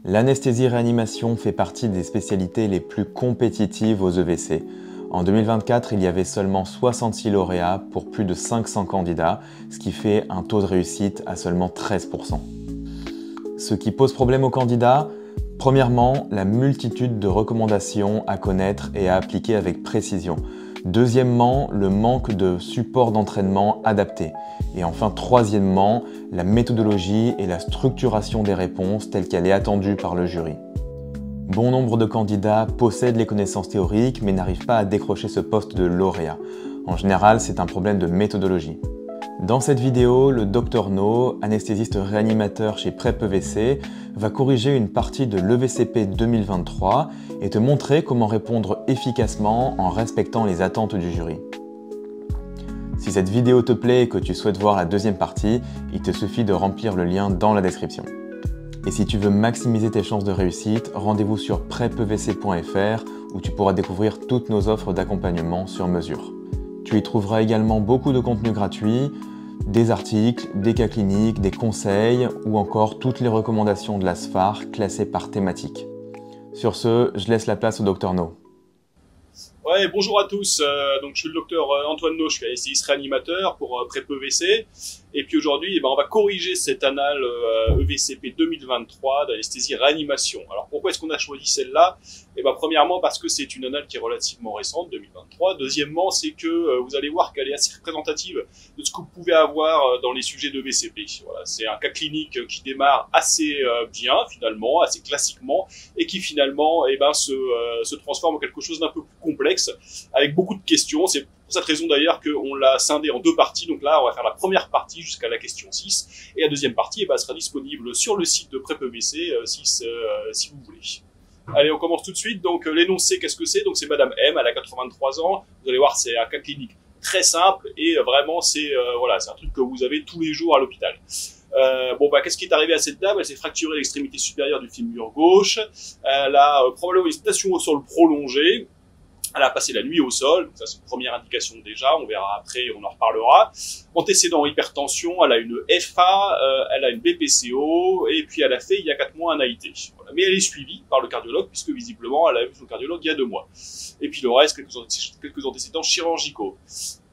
L'anesthésie-réanimation fait partie des spécialités les plus compétitives aux EVC. En 2024, il y avait seulement 66 lauréats pour plus de 500 candidats, ce qui fait un taux de réussite à seulement 13%. Ce qui pose problème aux candidats, premièrement, la multitude de recommandations à connaître et à appliquer avec précision. Deuxièmement, le manque de support d'entraînement adapté. Et enfin, troisièmement, la méthodologie et la structuration des réponses telle qu'elle est attendue par le jury. Bon nombre de candidats possèdent les connaissances théoriques mais n'arrivent pas à décrocher ce poste de lauréat. En général, c'est un problème de méthodologie. Dans cette vidéo, le Dr No, anesthésiste réanimateur chez PrEP EVC, va corriger une partie de l'EVCP 2023 et te montrer comment répondre efficacement en respectant les attentes du jury. Si cette vidéo te plaît et que tu souhaites voir la deuxième partie, il te suffit de remplir le lien dans la description. Et si tu veux maximiser tes chances de réussite, rendez-vous sur prepevc.fr où tu pourras découvrir toutes nos offres d'accompagnement sur mesure. Tu y trouveras également beaucoup de contenu gratuit, des articles, des cas cliniques, des conseils ou encore toutes les recommandations de la SFAR classées par thématique. Sur ce, je laisse la place au Dr No. Ouais, bonjour à tous. Donc je suis le docteur Antoine No, je suis anesthésiste réanimateur pour PrEP EVC. Et puis aujourd'hui, on va corriger cette annale EVCP 2023 d'anesthésie réanimation. Alors pourquoi est-ce qu'on a choisi celle-là? Premièrement parce que c'est une annale qui est relativement récente, 2023. Deuxièmement, c'est que vous allez voir qu'elle est assez représentative de ce que vous pouvez avoir dans les sujets d'EVCP. Voilà, c'est un cas clinique qui démarre assez bien finalement, assez classiquement, et qui finalement se transforme en quelque chose d'un peu plus complexe, avec beaucoup de questions. C'est pour cette raison d'ailleurs qu'on l'a scindé en deux parties. Donc là, on va faire la première partie jusqu'à la question 6. Et la deuxième partie sera disponible sur le site de PrEP EVC si vous voulez. Allez, on commence tout de suite. Donc l'énoncé, qu'est-ce que c'est? Donc c'est Madame M, elle a 83 ans. Vous allez voir, c'est un cas clinique très simple et vraiment c'est un truc que vous avez tous les jours à l'hôpital. Qu'est-ce qui est arrivé à cette dame? Elle s'est fracturée l'extrémité supérieure du fémur gauche. Elle a probablement une station au sol prolongée. Elle a passé la nuit au sol, donc ça c'est une première indication déjà, on verra après, on en reparlera. Antécédent hypertension, elle a une FA, elle a une BPCO, et puis elle a fait il y a 4 mois un AIT. Voilà. Mais elle est suivie par le cardiologue, puisque visiblement elle a vu son cardiologue il y a 2 mois. Et puis le reste, quelques antécédents chirurgicaux.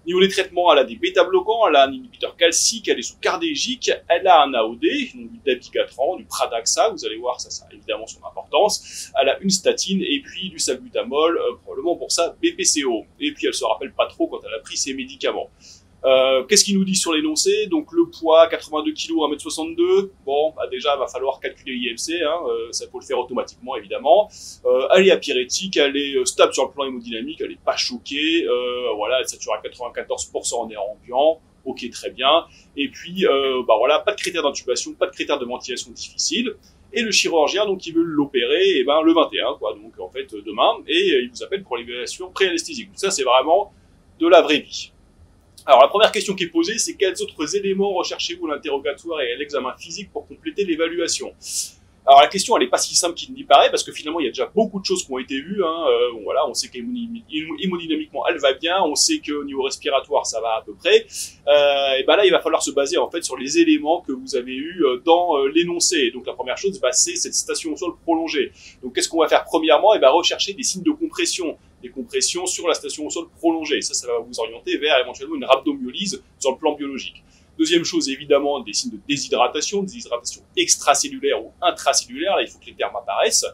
Niveau des traitements, elle a des bêta-bloquants, elle a un inhibiteur calcique, elle est sous cardégique, elle a un AOD, donc du dabigatran, du Pradaxa, vous allez voir, ça a évidemment son importance. Elle a une statine et puis du salbutamol, probablement pour sa BPCO. Et puis elle se rappelle pas trop quand elle a pris ses médicaments. Qu'est-ce qu'il nous dit sur l'énoncé? Donc le poids, 82 kg, 1m62. Bon, déjà, va falloir calculer l'IMC, ça faut le faire automatiquement, évidemment. Elle est apyrétique, elle est stable sur le plan hémodynamique, elle est pas choquée. Elle sature à 94% en air ambiant. Ok, très bien. Et puis, pas de critères d'intubation, pas de critères de ventilation difficile. Et le chirurgien, donc, il veut l'opérer, le 21, quoi. Donc, en fait, demain. Et il vous appelle pour l'évaluation pré-anesthésique. Donc ça, c'est vraiment de la vraie vie. Alors la première question qui est posée, c'est quels autres éléments recherchez-vous à l'interrogatoire et à l'examen physique pour compléter l'évaluation? Alors la question elle est pas si simple qu'il n'y paraît parce que finalement il y a déjà beaucoup de choses qui ont été vues. On sait qu'hémodynamiquement elle va bien, on sait qu'au niveau respiratoire ça va à peu près. Là il va falloir se baser en fait sur les éléments que vous avez eus dans l'énoncé. Donc la première chose c'est cette station au sol prolongée. Donc qu'est-ce qu'on va faire premièrement? Rechercher des signes de compression. Des compressions sur la station au sol prolongée. Ça va vous orienter vers éventuellement une rhabdomyolyse sur le plan biologique. Deuxième chose, évidemment, des signes de déshydratation extracellulaire ou intracellulaire. Là, il faut que les termes apparaissent.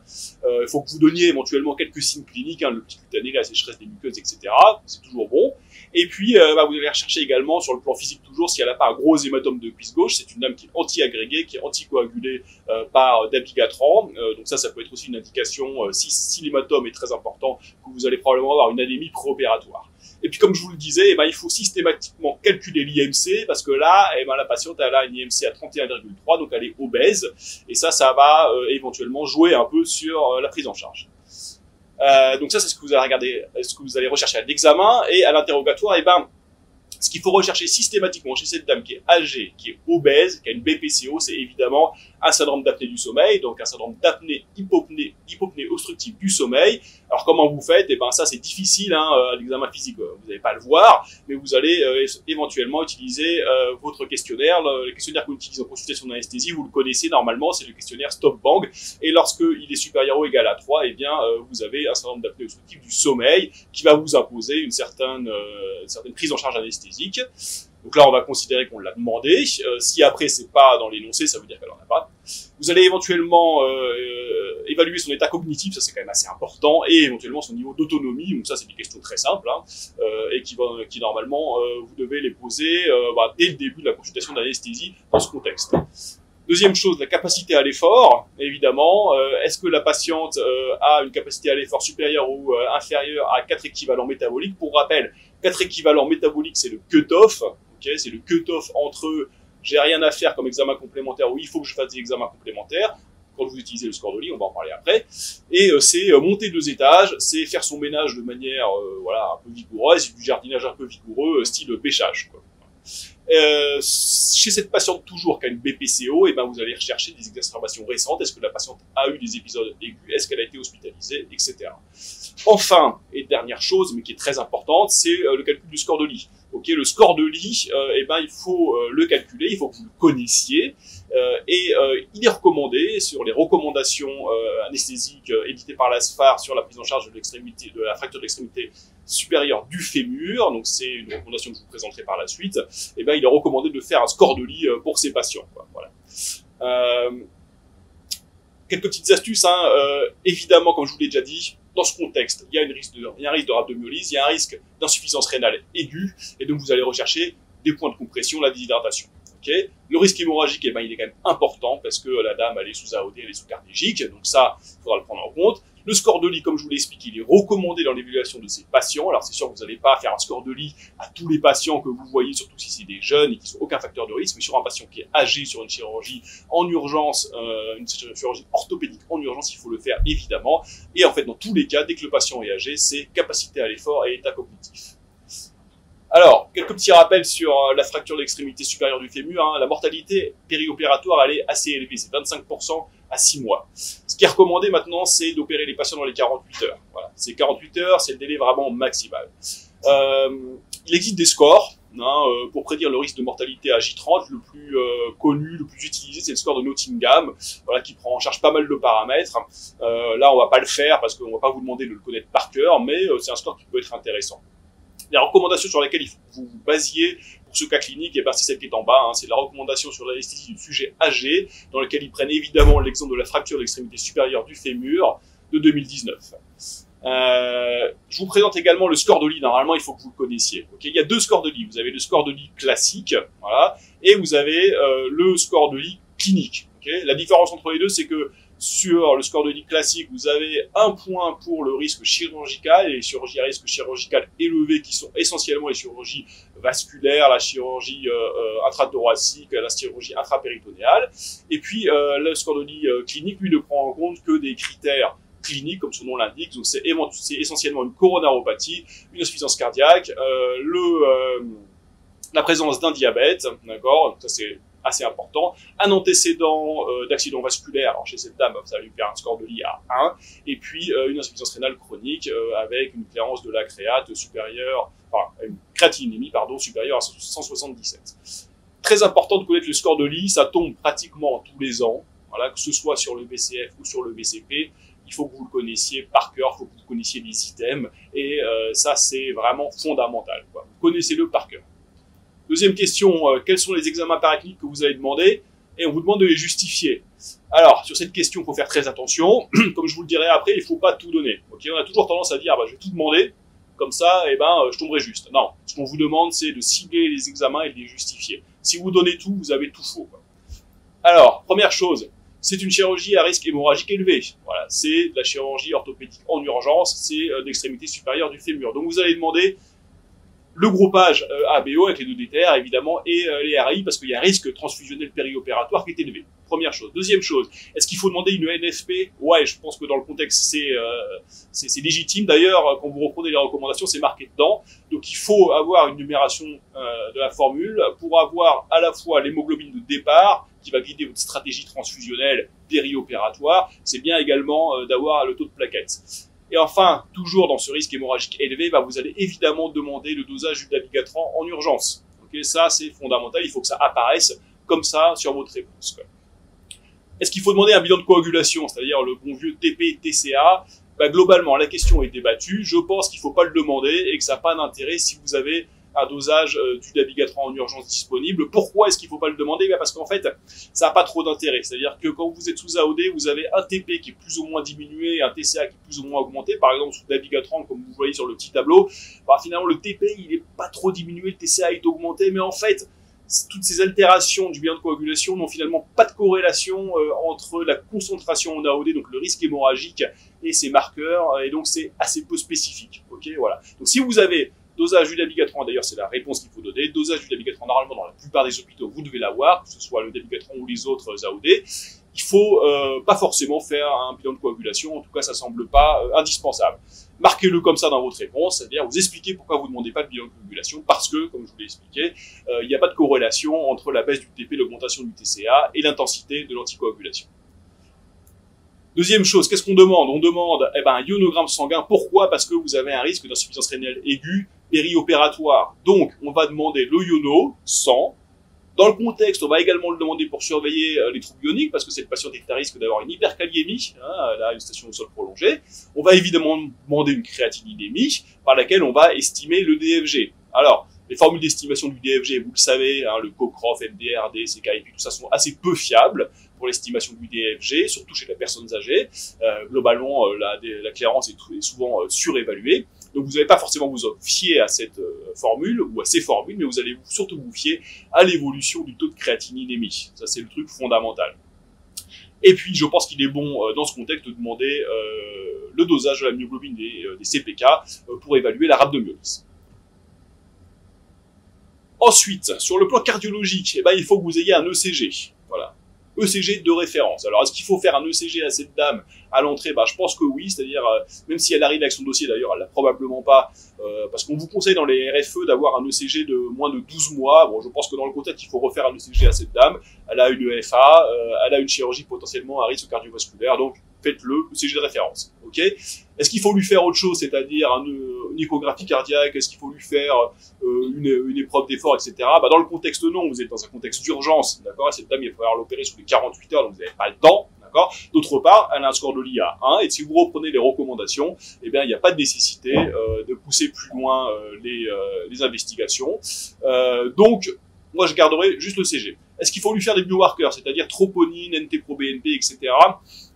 Il faut que vous donniez éventuellement quelques signes cliniques, le petit cutané, la sécheresse des muqueuses, etc. C'est toujours bon. Et puis, vous allez rechercher également sur le plan physique toujours si elle n'a pas un gros hématome de cuisse gauche. C'est une dame qui est anti-agrégée, qui est anticoagulée par dabigatran. Donc ça peut être aussi une indication, si l'hématome est très important, que vous allez probablement avoir une anémie préopératoire. Et puis comme je vous le disais, il faut systématiquement calculer l'IMC parce que là, la patiente elle a une IMC à 31,3, donc elle est obèse. Et ça va éventuellement jouer un peu sur la prise en charge. Donc ça, c'est ce que vous allez regarder, ce que vous allez rechercher à l'examen et à l'interrogatoire. Ce qu'il faut rechercher systématiquement chez cette dame qui est âgée, qui est obèse, qui a une BPCO, c'est évidemment un syndrome d'apnée du sommeil, donc un syndrome d'apnée hypopnée obstructive du sommeil, Alors comment vous faites? Eh ben ça c'est difficile à l'examen physique, vous n'allez pas le voir, mais vous allez éventuellement utiliser votre questionnaire. Le questionnaire qu'on utilise en consultation d'anesthésie, vous le connaissez normalement, c'est le questionnaire Stop-Bang, et lorsqu'il est supérieur ou égal à 3, eh bien vous avez un certain nombre d'apnées obstructives du sommeil qui va vous imposer une certaine prise en charge anesthésique. Donc là, on va considérer qu'on l'a demandé. Si après, c'est pas dans l'énoncé, ça veut dire qu'elle en a pas. Vous allez éventuellement évaluer son état cognitif, ça c'est quand même assez important, et éventuellement son niveau d'autonomie. Donc ça, c'est des questions très simples, et qui normalement, vous devez les poser dès le début de la consultation d'anesthésie dans ce contexte. Deuxième chose, la capacité à l'effort, évidemment. Est-ce que la patiente a une capacité à l'effort supérieure ou inférieure à 4 équivalents métaboliques? Pour rappel, 4 équivalents métaboliques, c'est le cut-off. C'est le cut-off entre j'ai rien à faire comme examen complémentaire ou il faut que je fasse des examens complémentaires. Quand vous utilisez le score de lit, on va en parler après. Et c'est monter 2 étages, c'est faire son ménage de manière un peu vigoureuse, du jardinage un peu vigoureux, style bêchage, quoi. Chez cette patiente toujours qui a une BPCO, et ben vous allez rechercher des exacerbations récentes. Est-ce que la patiente a eu des épisodes aigus? Est-ce qu'elle a été hospitalisée, etc. Enfin, et dernière chose, mais qui est très importante, c'est le calcul du score de lit. Le score de lit, il faut le calculer, il faut que vous le connaissiez, il est recommandé sur les recommandations anesthésiques éditées par l'ASFAR sur la prise en charge de la fracture de l'extrémité supérieure du fémur. Donc c'est une recommandation que je vous présenterai par la suite. Il est recommandé de faire un score de lit pour ces patients, quoi. Voilà. Quelques petites astuces, évidemment, comme je vous l'ai déjà dit, dans ce contexte, il y a un risque de rhabdomyolyse, il y a un risque d'insuffisance rénale aiguë, et donc vous allez rechercher des points de compression, la déshydratation. Le risque hémorragique, il est quand même important, parce que la dame, elle est sous AOD, elle est sous cardégique, donc ça, il faudra le prendre en compte. Le score de lit, comme je vous l'ai expliqué, il est recommandé dans l'évaluation de ces patients. Alors c'est sûr que vous n'allez pas faire un score de lit à tous les patients que vous voyez, surtout si c'est des jeunes et qui n'ont aucun facteur de risque, mais sur un patient qui est âgé, sur une chirurgie en urgence, une chirurgie orthopédique en urgence, il faut le faire évidemment. Et en fait, dans tous les cas, dès que le patient est âgé, c'est capacité à l'effort et état cognitif. Alors, quelques petits rappels sur la fracture de l'extrémité supérieure du fémur. La mortalité périopératoire, elle est assez élevée, c'est 25% à 6 mois. Ce qui est recommandé maintenant, c'est d'opérer les patients dans les 48 heures. Voilà. C'est 48 heures, c'est le délai vraiment maximal. Il existe des scores pour prédire le risque de mortalité à J30. Le plus connu, le plus utilisé, c'est le score de Nottingham, qui prend en charge pas mal de paramètres. Là, on va pas le faire parce qu'on va pas vous demander de le connaître par cœur, mais c'est un score qui peut être intéressant. Les recommandations sur lesquelles il faut que vous vous basiez pour ce cas clinique, c'est celle qui est en bas. C'est la recommandation sur l'anesthésie du sujet âgé, dans lequel ils prennent évidemment l'exemple de la fracture de l'extrémité supérieure du fémur de 2019. Je vous présente également le score de lit. Normalement, il faut que vous le connaissiez. Il y a 2 scores de lit. Vous avez le score de lit classique, et vous avez le score de lit clinique. La différence entre les deux, c'est que sur le score de lit classique, vous avez 1 point pour le risque chirurgical et les chirurgies à risque chirurgical élevé qui sont essentiellement les chirurgies vasculaires, la chirurgie intrathoracique, la chirurgie intrapéritonéale. Et puis le score de lit clinique, lui, ne prend en compte que des critères cliniques, comme son nom l'indique. Donc c'est essentiellement une coronaropathie, une insuffisance cardiaque, la présence d'un diabète, d'accord. Ça c'est assez important, un antécédent d'accident vasculaire. Alors chez cette dame, ça va lui faire un score de lit à 1, et puis une insuffisance rénale chronique avec une clairance de la créate supérieure, une créatinémie supérieure à 177. Très important de connaître le score de lit, ça tombe pratiquement tous les ans, que ce soit sur le BCF ou sur le BCP. Il faut que vous le connaissiez par cœur, il faut que vous connaissiez les items, et ça c'est vraiment fondamental, Vous connaissez-le par cœur. Deuxième question, quels sont les examens paracliniques que vous avez demandé? Et on vous demande de les justifier. Alors, sur cette question, il faut faire très attention. Comme je vous le dirai après, il ne faut pas tout donner. On a toujours tendance à dire, je vais tout demander, comme ça, je tomberai juste. Non, ce qu'on vous demande, c'est de cibler les examens et de les justifier. Si vous donnez tout, vous avez tout faux. Alors, première chose, c'est une chirurgie à risque hémorragique élevé. Voilà, c'est de la chirurgie orthopédique en urgence, c'est d'extrémité supérieure du fémur. Donc vous allez demander le groupage ABO avec les 2 déterres, évidemment, et les RAI, parce qu'il y a un risque transfusionnel périopératoire qui est élevé. Première chose. Deuxième chose, est-ce qu'il faut demander une NFP? Ouais, je pense que dans le contexte, c'est légitime. D'ailleurs, quand vous reprenez les recommandations, c'est marqué dedans. Donc, il faut avoir une numération de la formule pour avoir à la fois l'hémoglobine de départ, qui va guider votre stratégie transfusionnelle périopératoire. C'est bien également d'avoir le taux de plaquettes. Et enfin, toujours dans ce risque hémorragique élevé, bah, vous allez évidemment demander le dosage du dabigatran en urgence. Okay, ça, c'est fondamental, il faut que ça apparaisse comme ça sur votre réponse, quoi. Est-ce qu'il faut demander un bilan de coagulation, c'est-à-dire le bon vieux TP-TCA? Bah, globalement, la question est débattue. Je pense qu'il ne faut pas le demander et que ça n'a pas d'intérêt si vous avez un dosage du dabigatran en urgence disponible. Pourquoi est-ce qu'il ne faut pas le demander? Bah, parce qu'en fait, ça n'a pas trop d'intérêt. C'est-à-dire que quand vous êtes sous AOD, vous avez un TP qui est plus ou moins diminué et un TCA qui est plus ou moins augmenté. Par exemple, sous dabigatran, comme vous voyez sur le petit tableau, bah, finalement, le TP, il n'est pas trop diminué, le TCA est augmenté, mais en fait, toutes ces altérations du bilan de coagulation n'ont finalement pas de corrélation entre la concentration en AOD, donc le risque hémorragique, et ces marqueurs, et donc c'est assez peu spécifique. Okay, voilà. Donc si vous avez dosage du dabigatran, d'ailleurs c'est la réponse qu'il faut donner, dosage du dabigatran, normalement dans la plupart des hôpitaux, vous devez l'avoir, que ce soit le dabigatran ou les autres AOD, il faut pas forcément faire un bilan de coagulation, en tout cas ça semble pas indispensable. Marquez-le comme ça dans votre réponse, c'est-à-dire vous expliquez pourquoi vous ne demandez pas de bilan de coagulation, parce que, comme je vous l'ai expliqué, il n'y a pas de corrélation entre la baisse du TP, l'augmentation du TCA et l'intensité de l'anticoagulation. Deuxième chose, qu'est-ce qu'on demande? On demande un ionogramme sanguin. Pourquoi? Parce que vous avez un risque d'insuffisance rénale aiguë périopératoire. Donc, on va demander le iono, sang. Dans le contexte, on va également le demander pour surveiller les troubles ioniques, parce que cette patiente est à risque d'avoir une hyperkaliémie, elle a une station au sol prolongée. On va évidemment demander une créatininémie, par laquelle on va estimer le DFG. Alors, les formules d'estimation du DFG, vous le savez, le CoCroft, MDRD, CKIP, tout ça sont assez peu fiables pour l'estimation du DFG, surtout chez les personnes âgées. Globalement, la clairance est souvent surévaluée. Donc vous n'allez pas forcément vous fier à cette formule ou à ces formules, mais vous allez surtout vous fier à l'évolution du taux de créatininémie. Ça, c'est le truc fondamental. Et puis, je pense qu'il est bon, dans ce contexte, de demander le dosage de la myoglobine des CPK pour évaluer la rhabdomyolyse. Ensuite, sur le plan cardiologique, il faut que vous ayez un ECG. Voilà. ECG de référence. Alors, est-ce qu'il faut faire un ECG à cette dame à l'entrée? Je pense que oui, c'est-à-dire, même si elle arrive avec son dossier, d'ailleurs, elle l'a probablement pas, parce qu'on vous conseille dans les RFE d'avoir un ECG de moins de 12 mois. Bon, je pense que dans le contexte, il faut refaire un ECG à cette dame. Elle a une EFA, elle a une chirurgie potentiellement à risque cardiovasculaire, donc faites-le, ECG de référence. Ok? Est-ce qu'il faut lui faire autre chose, c'est-à-dire une échographie cardiaque? Est-ce qu'il faut lui faire une épreuve d'effort, etc. Dans le contexte, non. Vous êtes dans un contexte d'urgence, d'accord? Cette dame, il va falloir l'opérer sous les 48 heures, donc vous n'avez pas le temps, d'accord? D'autre part, elle a un score de l'IA 1, et si vous reprenez les recommandations, il n'y a pas de nécessité de pousser plus loin les investigations. Donc, moi, je garderai juste le CG. Est-ce qu'il faut lui faire des biomarqueurs, c'est-à-dire troponine, NT-proBNP, etc.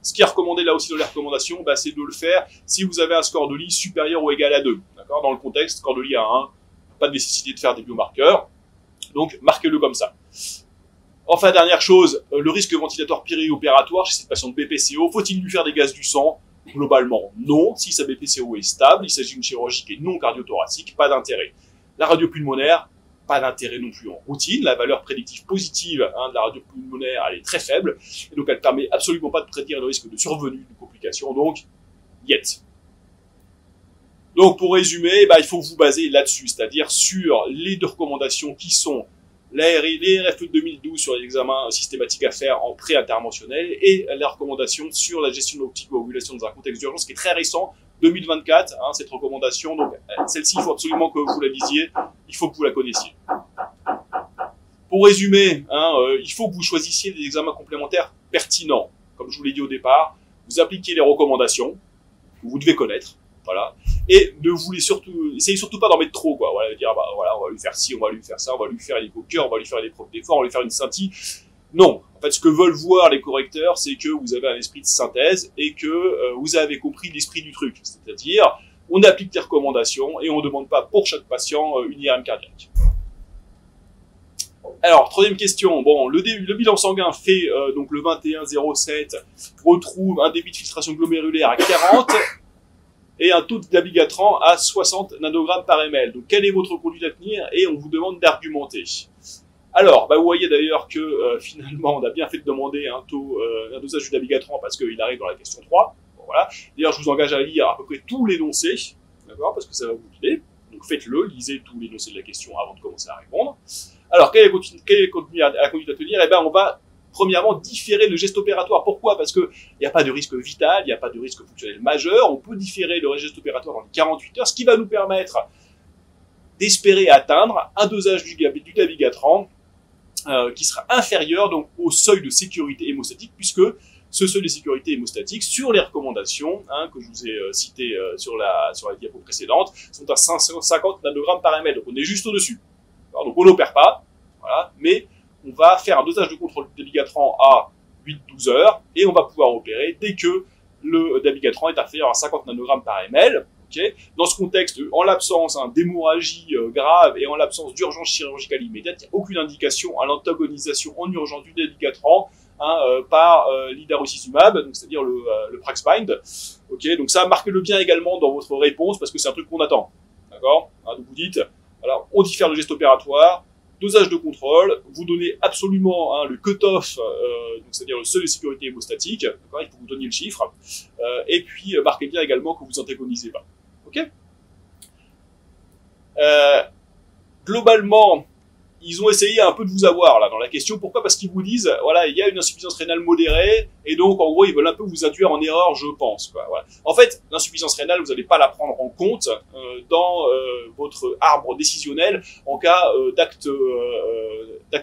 Ce qui est recommandé là aussi dans les recommandations, c'est de le faire si vous avez un score de l'I supérieur ou égal à 2. D'accord? Dans le contexte, score de l'I à 1, pas de nécessité de faire des biomarqueurs. Donc, marquez-le comme ça. Enfin, dernière chose, le risque ventilatoire périopératoire chez cette patiente BPCO, faut-il lui faire des gaz du sang? Globalement, non. Si sa BPCO est stable, il s'agit d'une chirurgie qui est non cardiothoracique, pas d'intérêt. La radio pulmonaire, pas d'intérêt non plus en routine. La valeur prédictive positive de la radio pulmonaire, elle est très faible. Et donc, elle permet absolument pas de prédire le risque de survenue de complications. Donc, yet. Donc, pour résumer, il faut vous baser là-dessus, c'est-à-dire sur les deux recommandations qui sont les RFE de 2012 sur les examens systématiques à faire en pré-interventionnel et la recommandation sur la gestion de l'anticoagulation dans un contexte d'urgence qui est très récent, 2024, cette recommandation. Donc, celle-ci, il faut absolument que vous la lisiez, il faut que vous la connaissiez. Pour résumer, il faut que vous choisissiez des examens complémentaires pertinents. Comme je vous l'ai dit au départ, vous appliquez les recommandations que vous devez connaître. Voilà. Et ne voulez essayez surtout pas d'en mettre trop, quoi. Voilà, dire, voilà, on va lui faire ci, on va lui faire ça, on va lui faire les coqueurs, on va lui faire des preuves d'effort, on va lui faire une scintille. Non. En fait, ce que veulent voir les correcteurs, c'est que vous avez un esprit de synthèse et que vous avez compris l'esprit du truc. C'est-à-dire, on applique les recommandations et on ne demande pas pour chaque patient une IRM cardiaque. Alors, troisième question. Bon, le bilan sanguin fait, donc le 21-07, retrouve un débit de filtration glomérulaire à 40, et un taux de dabigatran à 60 nanogrammes par ml. Donc, quelle est votre conduite à tenir? Et on vous demande d'argumenter. Alors, vous voyez d'ailleurs que finalement, on a bien fait de demander un dosage du dabigatran parce qu'il arrive dans la question 3. Bon, voilà. D'ailleurs, je vous engage à lire à peu près tous l'énoncé, d'accord, parce que ça va vous guider. Donc, faites-le, lisez tous l'énoncé de la question avant de commencer à répondre. Alors, quelle est la conduite à tenir? On va premièrement, différer le geste opératoire. Pourquoi? Parce qu'il n'y a pas de risque vital, il n'y a pas de risque fonctionnel majeur. On peut différer le geste opératoire dans les 48 heures, ce qui va nous permettre d'espérer atteindre un dosage du dabigatran qui sera inférieur donc au seuil de sécurité hémostatique, puisque ce seuil de sécurité hémostatique, sur les recommandations que je vous ai citées sur la diapo précédente, sont à 550 nanogrammes par ml. Donc on est juste au-dessus. Donc on n'opère pas, voilà, mais on va faire un dosage de contrôle du dabigatran à 8-12 heures et on va pouvoir opérer dès que le dabigatran est inférieur à 50 nanogrammes par ml. Okay. Dans ce contexte, en l'absence d'hémorragie grave et en l'absence d'urgence chirurgicale immédiate, il n'y a aucune indication à l'antagonisation en urgence du dabigatran par l'idarucizumab, donc c'est-à-dire le Praxbind. Okay. Donc ça, marquez-le bien également dans votre réponse parce que c'est un truc qu'on attend. D'accord. Donc vous dites, alors on diffère le geste opératoire, dosage de contrôle, vous donnez absolument le cut-off, c'est-à-dire le seuil de sécurité hémostatique, il faut que vous donniez le chiffre, et puis marquez bien également que vous antagonisez pas. Ok. Globalement, ils ont essayé un peu de vous avoir là dans la question. Pourquoi? Parce qu'ils vous disent, voilà, il y a une insuffisance rénale modérée, et donc en gros ils veulent un peu vous induire en erreur, je pense. Quoi, voilà. En fait, l'insuffisance rénale, vous n'allez pas la prendre en compte dans votre arbre décisionnel en cas d'acte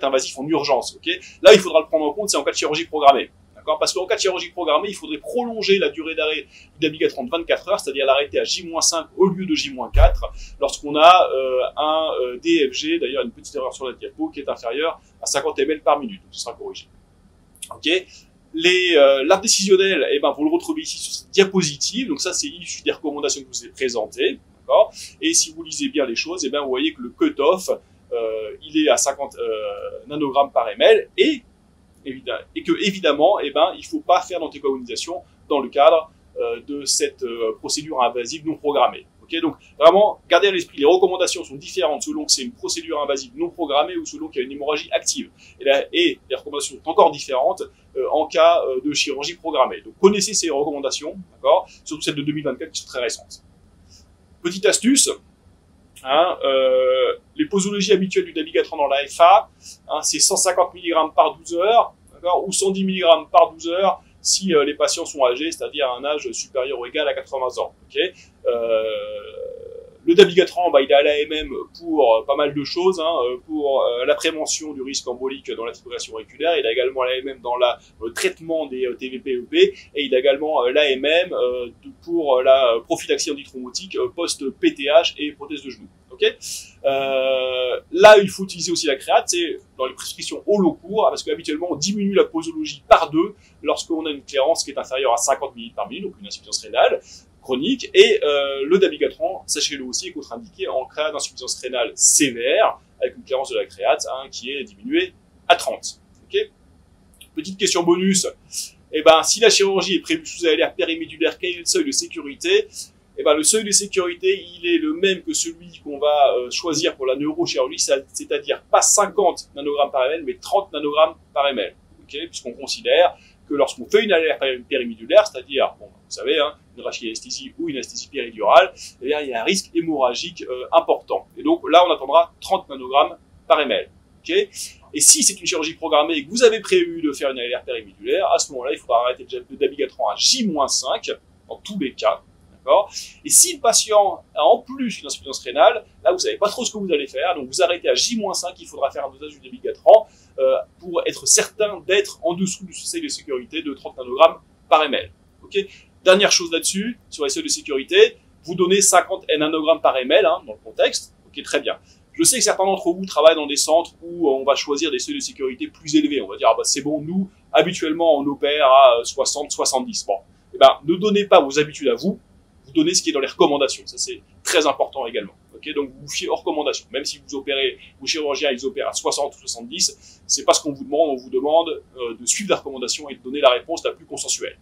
invasif en urgence. Okay. Là, il faudra le prendre en compte, c'est en cas de chirurgie programmée. Parce qu'en cas de chirurgie programmée, il faudrait prolonger la durée d'arrêt du dabigatran de 24 heures, c'est-à-dire l'arrêter à J-5 au lieu de J-4, lorsqu'on a un DFG, d'ailleurs une petite erreur sur la diapo, qui est inférieur à 50 ml par minute, donc ce sera corrigé. Ok. L'arbre décisionnel, vous le retrouvez ici sur cette diapositive, donc ça c'est issu des recommandations que je vous ai présentées, d'accord. Et si vous lisez bien les choses, vous voyez que le cut-off, il est à 50 nanogrammes par ml, et que évidemment, il faut pas faire d'anticoagulisation dans le cadre de cette procédure invasive non programmée. Okay, donc vraiment, gardez à l'esprit, les recommandations sont différentes selon que c'est une procédure invasive non programmée ou selon qu'il y a une hémorragie active. Et les recommandations sont encore différentes en cas de chirurgie programmée. Donc connaissez ces recommandations, d'accord, surtout celles de 2024 qui sont très récentes. Petite astuce. Les posologies habituelles du dabigatran dans la FA, c'est 150 mg par 12 heures, ou 110 mg par 12 heures si les patients sont âgés, c'est-à-dire à un âge supérieur ou égal à 80 ans. Okay. Le dabigatran, il est à l'AMM pour pas mal de choses, pour la prévention du risque embolique dans la fibrillation auriculaire, il a également l'AMM dans le traitement des TVP-EP, et il a également l'AMM pour la prophylaxie antithrombotique post-PTH et prothèse de genou. Okay. Là, il faut utiliser aussi la créate, c'est dans les prescriptions au long cours, parce qu'habituellement, on diminue la posologie par 2 lorsqu'on a une clairance qui est inférieure à 50 ml par minute, donc une insuffisance rénale chronique, et le dabigatran, sachez-le aussi, est contre-indiqué en cas d'insuffisance rénale sévère, avec une clairance de la créate qui est diminuée à 30. Okay. Petite question bonus, si la chirurgie est prévue sous ALR périmédulaire, quel est le seuil de sécurité? Le seuil de sécurité, il est le même que celui qu'on va choisir pour la neurochirurgie, c'est-à-dire pas 50 nanogrammes par ml, mais 30 nanogrammes par ml. Okay, puisqu'on considère que lorsqu'on fait une ALR périmédulaire, c'est-à-dire, vous savez, une rachianesthésie ou une anesthésie péridurale, il y a un risque hémorragique important. Et donc là, on attendra 30 nanogrammes par ml. Okay. Et si c'est une chirurgie programmée et que vous avez prévu de faire une ALR périmédulaire, à ce moment-là, il faudra arrêter le dabigatran à J-5 dans tous les cas. Et si le patient a en plus une insuffisance rénale, là vous savez pas trop ce que vous allez faire, donc vous arrêtez à J-5, il faudra faire un dosage du dabigatran pour être certain d'être en dessous du seuil de sécurité de 30 nanogrammes par ml. Okay. Dernière chose là-dessus, sur les seuils de sécurité, vous donnez 50 nanogrammes par ml dans le contexte. Ok, très bien. Je sais que certains d'entre vous travaillent dans des centres où on va choisir des seuils de sécurité plus élevés. On va dire, c'est bon, nous, habituellement, on opère à 60, 70. Bon, ne donnez pas vos habitudes à vous. Vous donnez ce qui est dans les recommandations. Ça, c'est très important également. Okay, donc, vous vous fiez aux recommandations. Même si vous opérez, vos chirurgiens, ils opèrent à 60 ou 70, c'est pas ce qu'on vous demande. On vous demande de suivre la recommandation et de donner la réponse la plus consensuelle.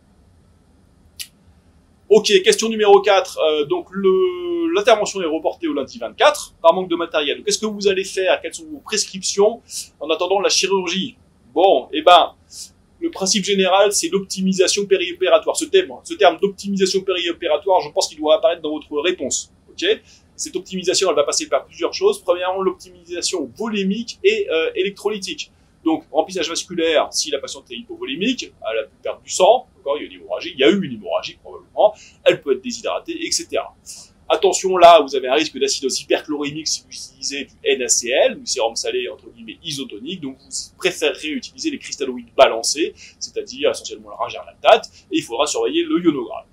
Ok, question numéro 4. Donc, l'intervention est reportée au lundi 24 par manque de matériel. Qu'est-ce que vous allez faire? Quelles sont vos prescriptions en attendant la chirurgie? Bon, le principe général, c'est l'optimisation périopératoire. Ce terme d'optimisation périopératoire, je pense qu'il doit apparaître dans votre réponse. Okay. Cette optimisation, elle va passer par plusieurs choses. Premièrement, l'optimisation volémique et électrolytique. Donc, remplissage vasculaire, si la patiente est hypovolémique, elle a pu perdre du sang, il y a une hémorragie, il y a eu une hémorragie probablement, elle peut être déshydratée, etc. Attention, là, vous avez un risque d'acidose hyperchlorémique si vous utilisez du NaCl, du sérum salé, entre guillemets, isotonique, donc vous préférerez utiliser les cristalloïdes balancés, c'est-à-dire essentiellement la ringère lactate, et il faudra surveiller le ionogramme.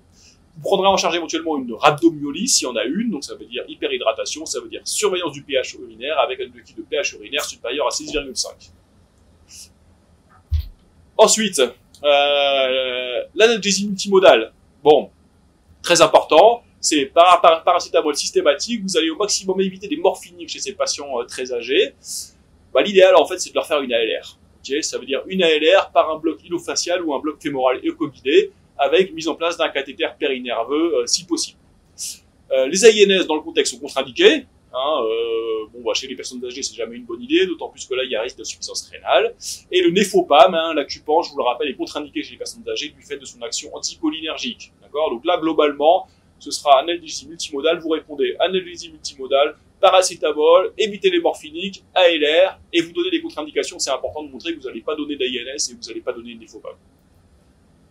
Vous prendrez en charge éventuellement une rhabdomyolyse, s'il y en a une, donc ça veut dire hyperhydratation, ça veut dire surveillance du pH urinaire avec un liquide de pH urinaire supérieur à 6,5. Ensuite, l'analgésie multimodale. Bon, très important, c'est paracétamol systématique, vous allez au maximum éviter des morphiniques chez ces patients très âgés. L'idéal, en fait, c'est de leur faire une ALR. Okay, ça veut dire une ALR par un bloc ilo-facial ou un bloc fémoral éco-guidé, avec mise en place d'un cathéter périnerveux si possible. Les AINS dans le contexte sont contre-indiqués. Chez les personnes âgées, c'est jamais une bonne idée, d'autant plus que là, il y a un risque d'insuffisance rénale. Et le néphopam, l'acupant, je vous le rappelle, est contre-indiqué chez les personnes âgées du fait de son action anticholinergique. D'accord ? Donc là, globalement, ce sera analgésie multimodale. Vous répondez analgésie multimodale, paracétamol, évitez les morphiniques, ALR, et vous donnez les contre-indications. C'est important de montrer que vous n'allez pas donner d'AINS et vous n'allez pas donner de néphopam.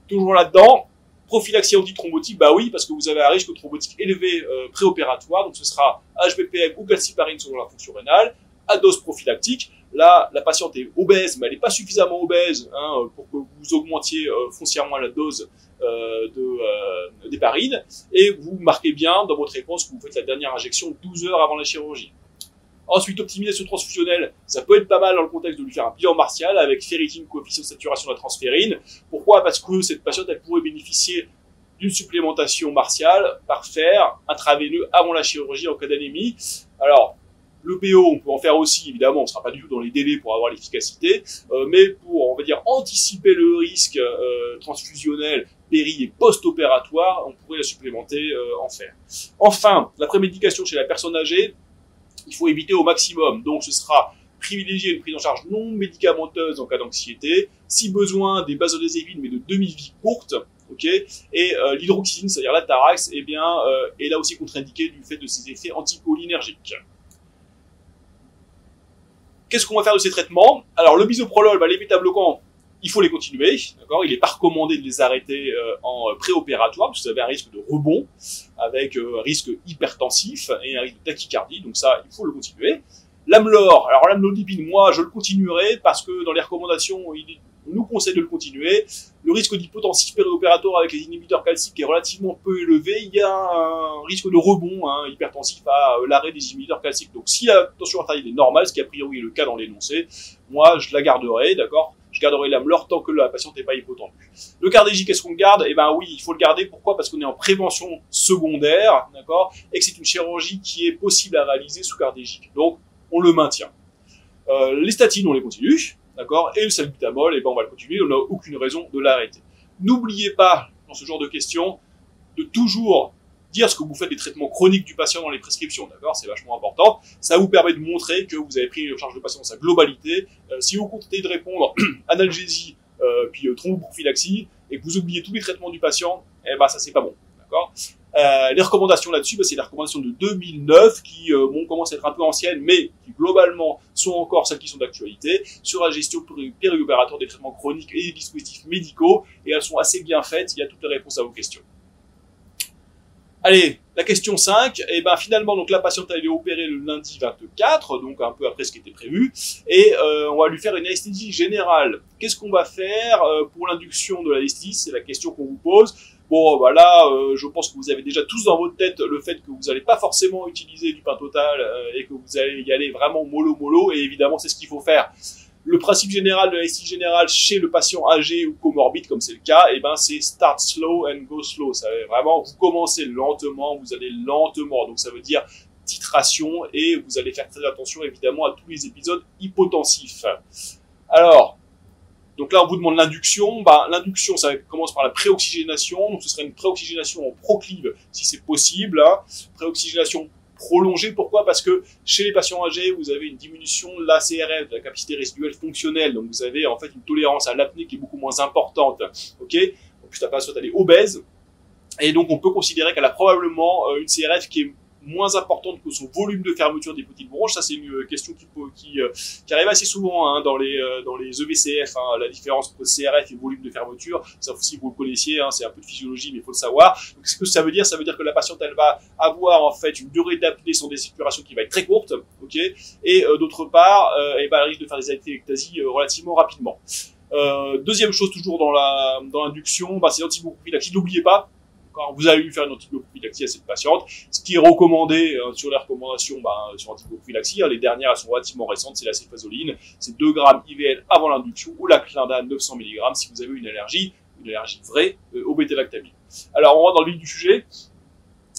Toujours là-dedans, prophylaxie antithrombotique, oui, parce que vous avez un risque thrombotique élevé préopératoire, donc ce sera HBPM ou calciparine selon la fonction rénale, à dose prophylactique. Là, la patiente est obèse, mais elle n'est pas suffisamment obèse pour que vous augmentiez foncièrement la dose d'héparine, et vous marquez bien dans votre réponse que vous faites la dernière injection 12 heures avant la chirurgie. Ensuite, optimisation transfusionnelle, ça peut être pas mal dans le contexte de lui faire un bilan martial avec ferritine, coefficient de saturation de la transférine. Pourquoi ? Parce que cette patiente, elle pourrait bénéficier d'une supplémentation martiale par fer intraveineux avant la chirurgie en cas d'anémie. Alors, le PO, on peut en faire aussi, évidemment, on ne sera pas du tout dans les délais pour avoir l'efficacité, mais pour, on va dire, anticiper le risque transfusionnel péri- et post-opératoire, on pourrait la supplémenter en fer. Enfin, la prémédication chez la personne âgée, il faut éviter au maximum. Donc, ce sera privilégier une prise en charge non médicamenteuse en cas d'anxiété, si besoin des benzodiazépines, mais de demi-vie courte, ok. Et l'hydroxyzine, c'est-à-dire la Tarax, est là aussi contre-indiquée du fait de ses effets anticholinergiques. Qu'est-ce qu'on va faire de ces traitements? Alors, le bisoprolol, les bêta-bloquants, il faut les continuer, d'accord. Il n'est pas recommandé de les arrêter en préopératoire, parce que vous avez un risque de rebond, avec un risque hypertensif et un risque de tachycardie, donc ça, il faut le continuer. L'amlor, alors l'amlodipine, moi, je le continuerai, parce que dans les recommandations, on nous conseille de le continuer. Le risque d'hypotensie périopératoire avec les inhibiteurs calciques est relativement peu élevé. Il y a un risque de rebond hypertensif à l'arrêt des inhibiteurs calciques. Donc si la tension artérielle est normale, ce qui a priori est le cas dans l'énoncé, moi je la garderai, d'accord. Je garderai l'amlor tant que la patiente n'est pas hypotendue. Le cardégique, est-ce qu'on le garde? Oui, il faut le garder. Pourquoi? Parce qu'on est en prévention secondaire, d'accord, et que c'est une chirurgie qui est possible à réaliser sous cardégique. Donc on le maintient. Les statines, on les continue. D'accord. Et le salbutamol, on va le continuer, on n'a aucune raison de l'arrêter. N'oubliez pas, dans ce genre de questions, de toujours dire ce que vous faites des traitements chroniques du patient dans les prescriptions, d'accord. C'est vachement important. Ça vous permet de montrer que vous avez pris en charge le patient dans sa globalité. Si vous comptez de répondre analgésie, puis thromboprophylaxie, et que vous oubliez tous les traitements du patient, ça c'est pas bon, d'accord. Les recommandations là-dessus, c'est les recommandations de 2009 qui commencent à être un peu anciennes, mais qui globalement sont encore celles qui sont d'actualité, sur la gestion périopératoire des traitements chroniques et des dispositifs médicaux, et elles sont assez bien faites, il y a toutes les réponses à vos questions. Allez, la question 5, finalement, donc la patiente elle est opérée le lundi 24, donc un peu après ce qui était prévu, et on va lui faire une anesthésie générale. Qu'est-ce qu'on va faire pour l'induction de l'anesthésie? C'est la question qu'on vous pose. Bon, je pense que vous avez déjà tous dans votre tête le fait que vous n'allez pas forcément utiliser du pentotal et que vous allez y aller vraiment mollo, et évidemment, c'est ce qu'il faut faire. Le principe général de l'anesthésie générale chez le patient âgé ou comorbide, comme c'est le cas, c'est start slow and go slow. Ça veut vraiment, vous commencez lentement, vous allez lentement. Donc ça veut dire titration, et vous allez faire très attention évidemment à tous les épisodes hypotensifs. Alors, donc là, on vous demande l'induction. L'induction, ça commence par la préoxygénation. Donc, ce serait une préoxygénation en proclive, si c'est possible. Préoxygénation prolongée. Pourquoi? Parce que chez les patients âgés, vous avez une diminution de la CRF, de la capacité résiduelle fonctionnelle. Donc, vous avez en fait une tolérance à l'apnée qui est beaucoup moins importante. Ok? En plus, la patiente, elle est obèse. Et donc, on peut considérer qu'elle a probablement une CRF qui est moins importante que son volume de fermeture des petites bronches. Ça, c'est une question qui arrive assez souvent hein, dans les EVCF, hein, la différence entre CRF et volume de fermeture. Ça aussi, vous le connaissiez, hein, c'est un peu de physiologie, mais il faut le savoir. Donc, ce que ça veut dire que la patiente, elle va avoir en fait une durée d'apnée sans désaturation qui va être très courte, ok, et d'autre part, elle risque de faire des atelectasies relativement rapidement. Deuxième chose, toujours dans l'induction, c'est l'antibronchoprophylaxie. N'oubliez pas, quand vous allez lui faire une antibronchoprophylaxie à cette patiente, ce qui est recommandé sur les recommandations sur l'antibronchoprophylaxie, les dernières elles sont relativement récentes, c'est la céphalosporine, c'est 2 grammes IVL avant l'induction, ou la clindane 900 mg si vous avez une allergie vraie au bêta-lactamine. Alors on va dans le vif du sujet.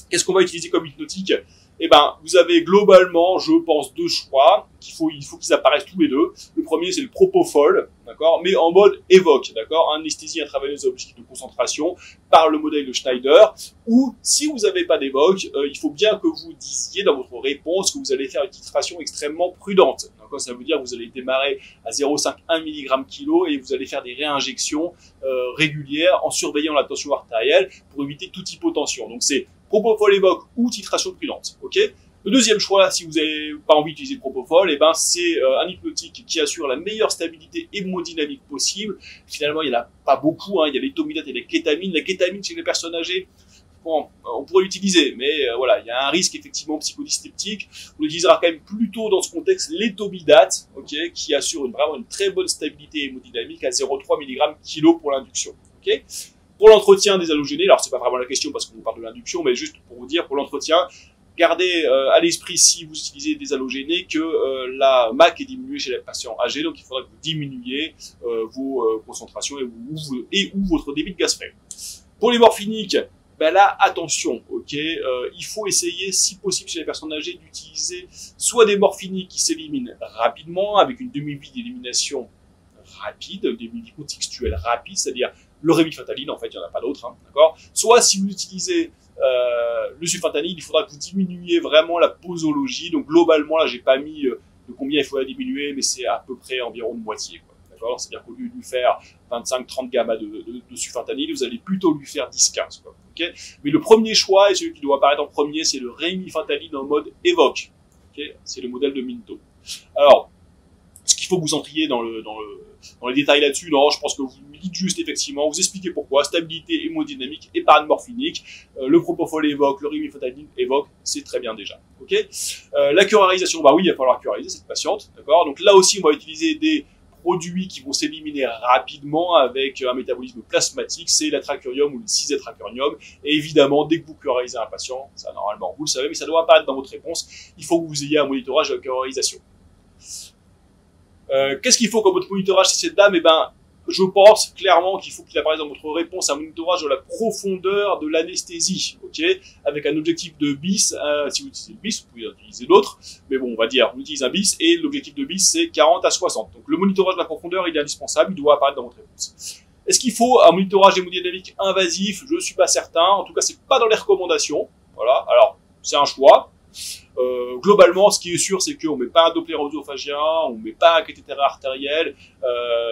Qu'est-ce qu'on va utiliser comme hypnotique? Eh ben, vous avez globalement, je pense, 2 choix. Il faut qu'ils apparaissent tous les deux. Le premier, c'est le propofol, d'accord, mais en mode évoque, d'accord, anesthésie intraveineuse à objectif de concentration par le modèle de Schneider. Ou si vous n'avez pas d'évoque, il faut bien que vous disiez dans votre réponse que vous allez faire une titration extrêmement prudente. Donc, ça veut dire que vous allez démarrer à 0,5-1 mg/kg et vous allez faire des réinjections régulières en surveillant la tension artérielle pour éviter toute hypotension. Donc c'est propofol évoque ou titration prudente, ok. Le deuxième choix, si vous n'avez pas envie d'utiliser le propofol, eh ben c'est un hypnotique qui assure la meilleure stabilité hémodynamique possible. Finalement, il n'y en a pas beaucoup, hein. Il y a l'étomidate et la kétamine. La kétamine chez les personnes âgées, bon, on pourrait l'utiliser, mais voilà, il y a un risque effectivement psychodysleptique. On l'utilisera quand même plutôt dans ce contexte l'étomidate, ok, qui assure vraiment une très bonne stabilité hémodynamique à 0,3 mg/kg pour l'induction, ok. Pour l'entretien des halogénés, alors c'est pas vraiment la question parce qu'on parle de l'induction, mais juste pour vous dire, pour l'entretien, gardez à l'esprit si vous utilisez des halogénés que la MAC est diminuée chez les patients âgés, donc il faudra que vous diminuiez vos concentrations et ou votre débit de gaz frais. Pour les morphiniques, ben là, attention, ok, il faut essayer, si possible chez les personnes âgées, d'utiliser soit des morphiniques qui s'éliminent rapidement, avec une demi-vie d'élimination rapide, des demi-vie contextuelle rapide, c'est-à-dire le rémifentanil, en fait, il n'y en a pas d'autre, hein, d'accord. Soit si vous utilisez le sulfentanyl, il faudra que vous diminuiez vraiment la posologie. Donc globalement, là, j'ai pas mis de combien il faut la diminuer, mais c'est à peu près environ de moitié, quoi. D'accord, c'est-à-dire qu'au lieu de lui faire 25-30 gamma de sulfentanyl, vous allez plutôt lui faire 10-15, quoi. Okay, mais le premier choix, et celui qui doit apparaître en premier, c'est le rémifentanil en mode évoque. Okay, c'est le modèle de Minto. Alors, ce qu'il faut que vous entriez dans les détails là-dessus, non, je pense que vous me dites juste effectivement, vous expliquez pourquoi, stabilité hémodynamique, épargne morphinique, le propofol évoque, le rémifentanil évoque, c'est très bien déjà, ok. La curarisation, bah oui, il va falloir curariser cette patiente, d'accord. Donc là aussi, on va utiliser des produits qui vont s'éliminer rapidement avec un métabolisme plasmatique, c'est l'atracurium ou le cisatracurium. Et évidemment, dès que vous curarisez un patient, ça normalement, vous le savez, mais ça doit apparaître dans votre réponse, il faut que vous ayez un monitorage de la curarisation. Qu'est-ce qu'il faut comme votre monitorage chez cette dame? Eh ben, je pense clairement qu'il faut qu'il apparaisse dans votre réponse un monitorage de la profondeur de l'anesthésie, ok, avec un objectif de BIS. Si vous utilisez le BIS, vous pouvez utiliser d'autres, mais bon, on va dire, on utilise un BIS et l'objectif de BIS c'est 40 à 60. Donc le monitorage de la profondeur, il est indispensable, il doit apparaître dans votre réponse. Est-ce qu'il faut un monitorage hémodynamique invasif? Je ne suis pas certain. En tout cas, c'est pas dans les recommandations. Voilà. Alors, c'est un choix. Globalement, ce qui est sûr, c'est qu'on met pas un Doppler œsophagien, on met pas un cathéter artériel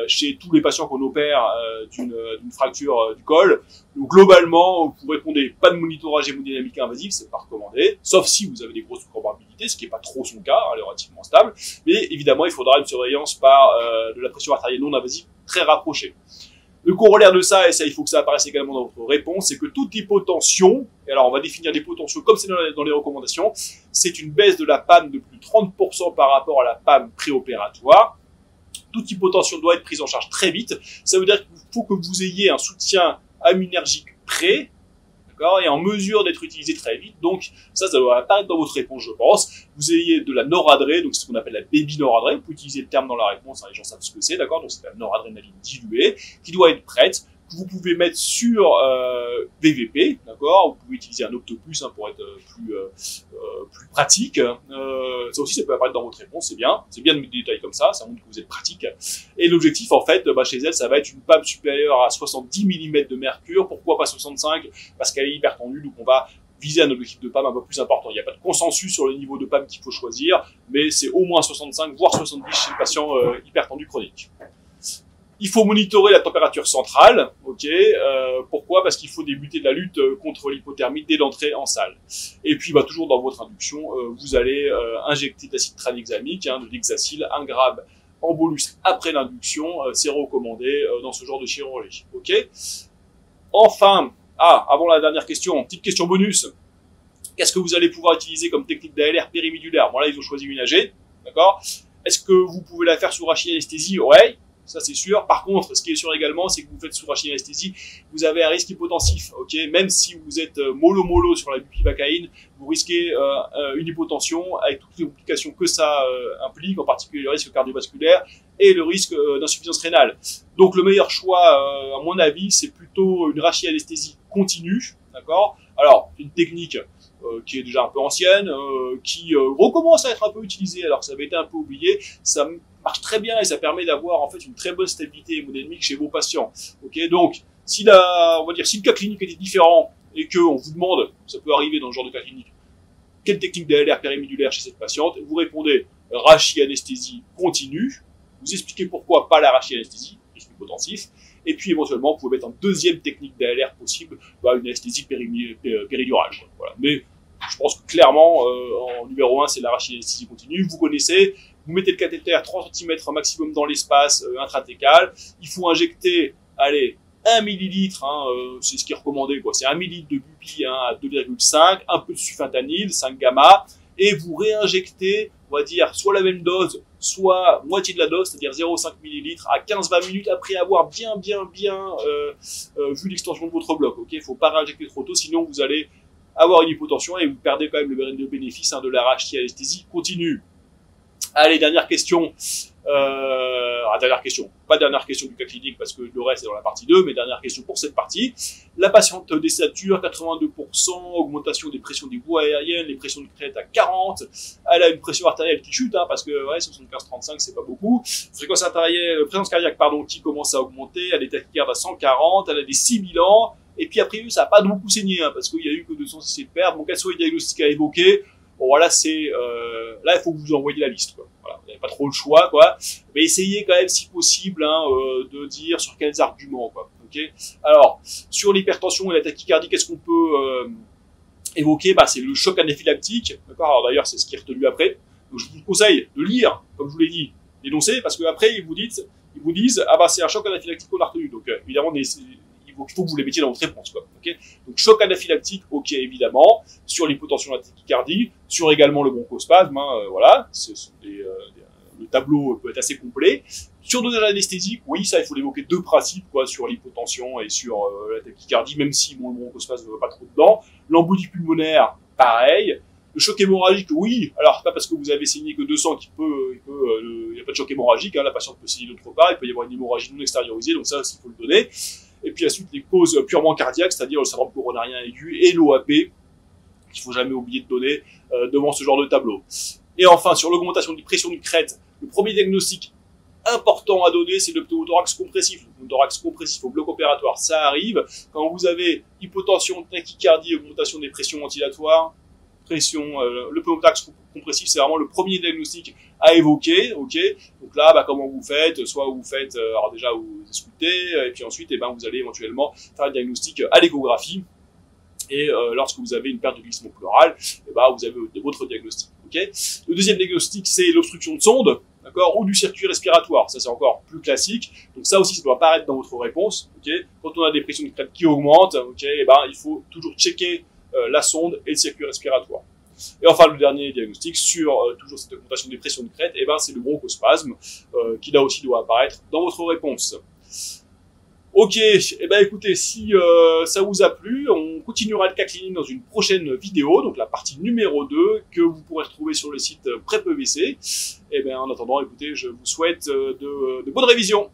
chez tous les patients qu'on opère d'une fracture du col. Donc globalement, vous répondez pas de monitorage hémodynamique invasif, c'est pas recommandé, sauf si vous avez des grosses comorbidités, ce qui est pas trop son cas, elle est relativement stable. Mais évidemment, il faudra une surveillance par de la pression artérielle non invasive très rapprochée. Le corollaire de ça, et ça il faut que ça apparaisse également dans votre réponse, c'est que toute hypotension, et alors on va définir l'hypotension comme c'est dans les recommandations, c'est une baisse de la PAM de plus de 30% par rapport à la PAM préopératoire. Toute hypotension doit être prise en charge très vite. Ça veut dire qu'il faut que vous ayez un soutien aminergique prêt, d'accord, et en mesure d'être utilisé très vite. Donc ça doit apparaître dans votre réponse, je pense. Vous ayez de la noradré, donc c'est ce qu'on appelle la baby noradré. Vous pouvez utiliser le terme dans la réponse, hein, les gens savent ce que c'est, d'accord. Donc c'est la noradrénaline diluée qui doit être prête. Que vous pouvez mettre sur VVP, d'accord. Vous pouvez utiliser un octopus hein, pour être plus pratique. Ça aussi, ça peut apparaître dans votre réponse, c'est bien. C'est bien de mettre des détails comme ça montre que vous êtes pratique. Et l'objectif, en fait, chez elle, ça va être une PAM supérieure à 70 mm de mercure. Pourquoi pas 65? Parce qu'elle est hyper tendue, donc on va viser un objectif de PAM un peu plus important. Il n'y a pas de consensus sur le niveau de PAM qu'il faut choisir, mais c'est au moins 65, voire 70 chez le patient hypertendu chronique. Il faut monitorer la température centrale, ok. Pourquoi? Parce qu'il faut débuter de la lutte contre l'hypothermie dès l'entrée en salle. Et puis, toujours dans votre induction, vous allez injecter d'acide tranexamique, de l'hexacil, 1 gramme en bolus après l'induction. C'est recommandé dans ce genre de chirurgie, ok. Enfin, avant la dernière question, petite question bonus. Qu'est-ce que vous allez pouvoir utiliser comme technique d'ALR périmidulaire? Bon là, ils ont choisi une AG, d'accord. Est-ce que vous pouvez la faire sous rachis-anesthésie? Ouais, ça c'est sûr. Par contre, ce qui est sûr également, c'est que vous faites sous rachis-anesthésie, vous avez un risque hypotensif, ok. Même si vous êtes mollo sur la bupivacaïne, vous risquez une hypotension avec toutes les complications que ça implique, en particulier le risque cardiovasculaire et le risque d'insuffisance rénale. Donc le meilleur choix, à mon avis, c'est plutôt une rachis-anesthésie continue, d'accord. Alors, une technique qui est déjà un peu ancienne, qui recommence à être un peu utilisée alors que ça avait été un peu oublié. Ça marche très bien et ça permet d'avoir en fait une très bonne stabilité hémodynamique chez vos patients. Ok, donc si on va dire si le cas clinique était différent et que on vous demande, ça peut arriver dans ce genre de cas clinique, quelle technique d'ALR périmidulaire chez cette patiente, vous répondez rachis-anesthésie continue. Vous expliquez pourquoi pas la rachis-anesthésie, risque hypotensif. Et puis éventuellement, vous pouvez mettre en deuxième technique d'ALR possible, une anesthésie péridurale. Voilà. Mais je pense que clairement, en numéro 1, c'est la rachis-anesthésie continue. Vous connaissez, vous mettez le cathéter 3 cm maximum dans l'espace intratécal. Il faut injecter, 1 millilitre, c'est ce qui est recommandé, quoi. C'est 1 millilitre de bupi à 2,5, un peu de sulfentanyl, 5 gamma, et vous réinjectez, on va dire, soit la même dose, soit moitié de la dose, c'est-à-dire 0,5 ml à 15-20 minutes après avoir bien vu l'extension de votre bloc. Ok, il faut pas réinjecter trop tôt, sinon vous allez avoir une hypotension et vous perdez quand même le bénéfice de la rachis-anesthésie continue. Allez, dernière question. Pas dernière question du cas clinique parce que le reste est dans la partie 2, mais dernière question pour cette partie. La patiente désature, 82%, augmentation des pressions des voies aériennes, les pressions de crête à 40. Elle a une pression artérielle qui chute, parce que 75-35 c'est pas beaucoup. Fréquence artérielle, présence cardiaque qui commence à augmenter. Elle est tachycarde à 140, elle a des 6000 ans. Et puis après, ça n'a pas beaucoup saigné, parce qu'il y a eu que 200 cc de perte. Donc, elle soit diagnostic à évoquer. Bon, voilà, là, il faut que vous envoyiez la liste, quoi. Voilà, vous n'avez pas trop le choix, quoi. Mais essayez quand même, si possible, de dire sur quels arguments, quoi. Ok. Alors, sur l'hypertension et la tachycardie, qu'est-ce qu'on peut évoquer? C'est le choc anaphylactique, d'accord. Alors d'ailleurs, c'est ce qui est retenu après. Donc, je vous conseille de lire, comme je vous l'ai dit, l'énoncé, parce que après, ils vous disent, c'est un choc anaphylactique qu'on a retenu. Donc, évidemment, il faut que vous les mettiez dans votre réponse, quoi. Okay, donc choc anaphylactique, ok, évidemment, sur l'hypotension et la tachycardie, sur également le bronchospasme, voilà, le tableau peut être assez complet. Sur dosage anesthésique, oui, ça, il faut l'évoquer 2 principes, quoi, sur l'hypotension et sur la tachycardie, même si le bronchospasme ne va pas trop dedans. L'embolie pulmonaire, pareil. Le choc hémorragique, oui. Alors, pas parce que vous avez saigné que 200 il n'y a pas de choc hémorragique, la patiente peut saigner d'autre part, il peut y avoir une hémorragie non extériorisée, donc ça, il faut le donner. Et puis ensuite, les causes purement cardiaques, c'est-à-dire le syndrome coronarien aigu et l'OAP, qu'il faut jamais oublier de donner devant ce genre de tableau. Et enfin, sur l'augmentation de pression de crête, le premier diagnostic important à donner, c'est le pneumothorax compressif. Le pneumothorax compressif au bloc opératoire, ça arrive quand vous avez hypotension, tachycardie, augmentation des pressions ventilatoires, le pneumothorax compressif, c'est vraiment le premier diagnostic à évoquer, ok. Donc là, comment vous faites? Soit vous faites, alors déjà vous auscultez, et puis ensuite, vous allez éventuellement faire un diagnostic à l'échographie. Et lorsque vous avez une perte de glissement pleural, vous avez votre diagnostic, ok. Le deuxième diagnostic, c'est l'obstruction de sonde, d'accord, ou du circuit respiratoire. Ça, c'est encore plus classique. Donc ça aussi, ça doit apparaître dans votre réponse, ok. Quand on a des pressions de crête qui augmentent, ok, il faut toujours checker la sonde et le circuit respiratoire. Et enfin, le dernier diagnostic sur toujours cette augmentation des pressions de crête, c'est le bronchospasme, qui là aussi doit apparaître dans votre réponse. Ok, écoutez, si ça vous a plu, on continuera le cas clinique dans une prochaine vidéo, donc la partie numéro 2, que vous pourrez retrouver sur le site PrepEVC. En attendant, écoutez, je vous souhaite de bonnes révisions.